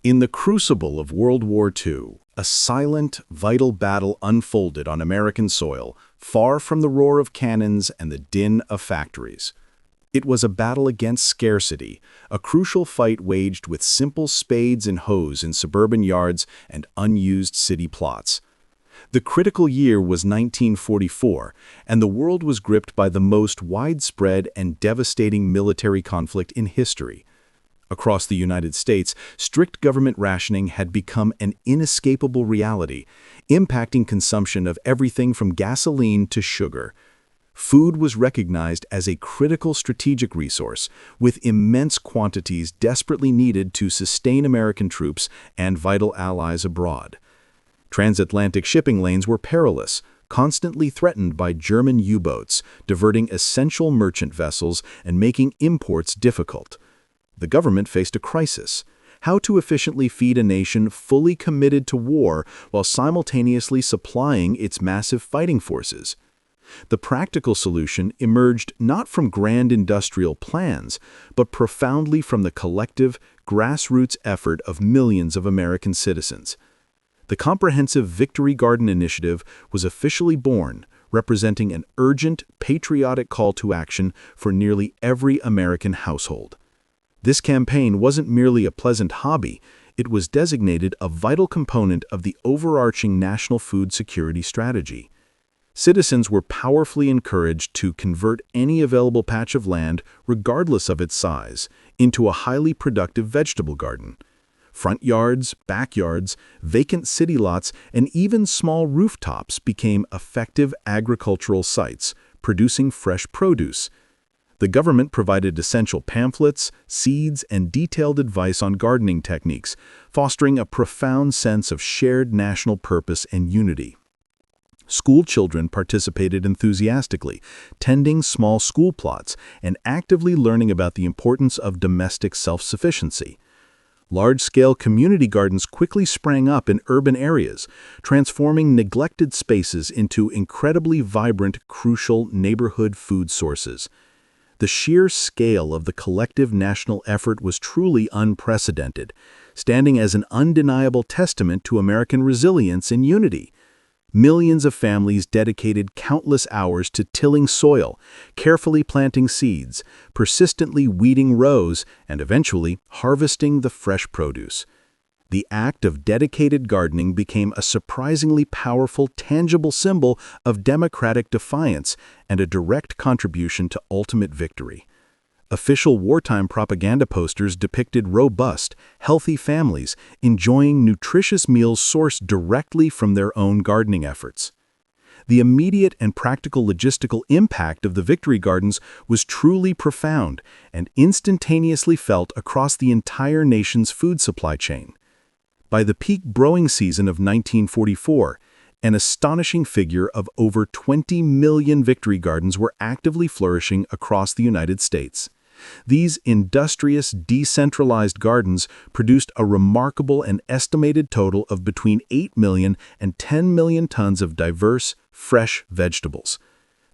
In the crucible of World War II, a silent, vital battle unfolded on American soil, far from the roar of cannons and the din of factories. It was a battle against scarcity, a crucial fight waged with simple spades and hoes in suburban yards and unused city plots. The critical year was 1944, and the world was gripped by the most widespread and devastating military conflict in history. Across the United States, strict government rationing had become an inescapable reality, impacting consumption of everything from gasoline to sugar. Food was recognized as a critical strategic resource, with immense quantities desperately needed to sustain American troops and vital allies abroad. Transatlantic shipping lanes were perilous, constantly threatened by German U-boats, diverting essential merchant vessels and making imports difficult. The government faced a crisis: how to efficiently feed a nation fully committed to war while simultaneously supplying its massive fighting forces. The practical solution emerged not from grand industrial plans, but profoundly from the collective, grassroots effort of millions of American citizens. The comprehensive Victory Garden Initiative was officially born, representing an urgent, patriotic call to action for nearly every American household. This campaign wasn't merely a pleasant hobby, it was designated a vital component of the overarching national food security strategy. Citizens were powerfully encouraged to convert any available patch of land, regardless of its size, into a highly productive vegetable garden. Front yards, backyards, vacant city lots, and even small rooftops became effective agricultural sites, producing fresh produce. The government provided essential pamphlets, seeds, and detailed advice on gardening techniques, fostering a profound sense of shared national purpose and unity. School children participated enthusiastically, tending small school plots and actively learning about the importance of domestic self-sufficiency. Large-scale community gardens quickly sprang up in urban areas, transforming neglected spaces into incredibly vibrant, crucial neighborhood food sources. The sheer scale of the collective national effort was truly unprecedented, standing as an undeniable testament to American resilience and unity. Millions of families dedicated countless hours to tilling soil, carefully planting seeds, persistently weeding rows, and eventually harvesting the fresh produce. The act of dedicated gardening became a surprisingly powerful, tangible symbol of democratic defiance and a direct contribution to ultimate victory. Official wartime propaganda posters depicted robust, healthy families enjoying nutritious meals sourced directly from their own gardening efforts. The immediate and practical logistical impact of the Victory Gardens was truly profound and instantaneously felt across the entire nation's food supply chain. By the peak growing season of 1944, an astonishing figure of over 20 million Victory Gardens were actively flourishing across the United States. These industrious, decentralized gardens produced a remarkable and estimated total of between 8 million and 10 million tons of diverse, fresh vegetables.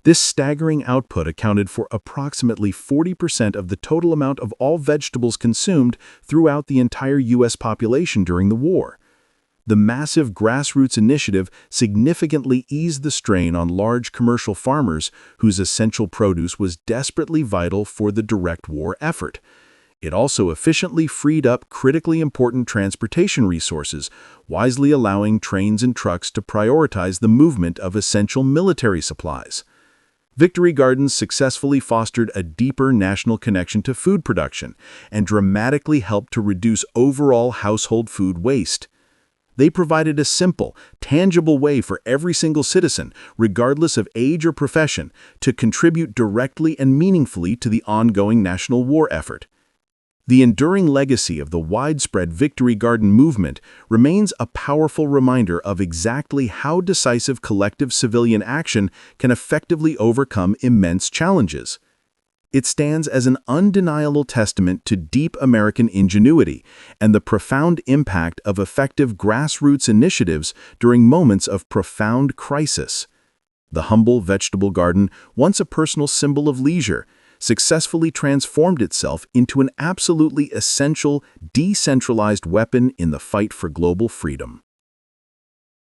This staggering output accounted for approximately 40% of the total amount of all vegetables consumed throughout the entire U.S. population during the war. The massive grassroots initiative significantly eased the strain on large commercial farmers whose essential produce was desperately vital for the direct war effort. It also efficiently freed up critically important transportation resources, wisely allowing trains and trucks to prioritize the movement of essential military supplies. Victory Gardens successfully fostered a deeper national connection to food production and dramatically helped to reduce overall household food waste. They provided a simple, tangible way for every single citizen, regardless of age or profession, to contribute directly and meaningfully to the ongoing national war effort. The enduring legacy of the widespread Victory Garden movement remains a powerful reminder of exactly how decisive collective civilian action can effectively overcome immense challenges. It stands as an undeniable testament to deep American ingenuity and the profound impact of effective grassroots initiatives during moments of profound crisis. The humble vegetable garden, once a personal symbol of leisure, successfully transformed itself into an absolutely essential, decentralized weapon in the fight for global freedom.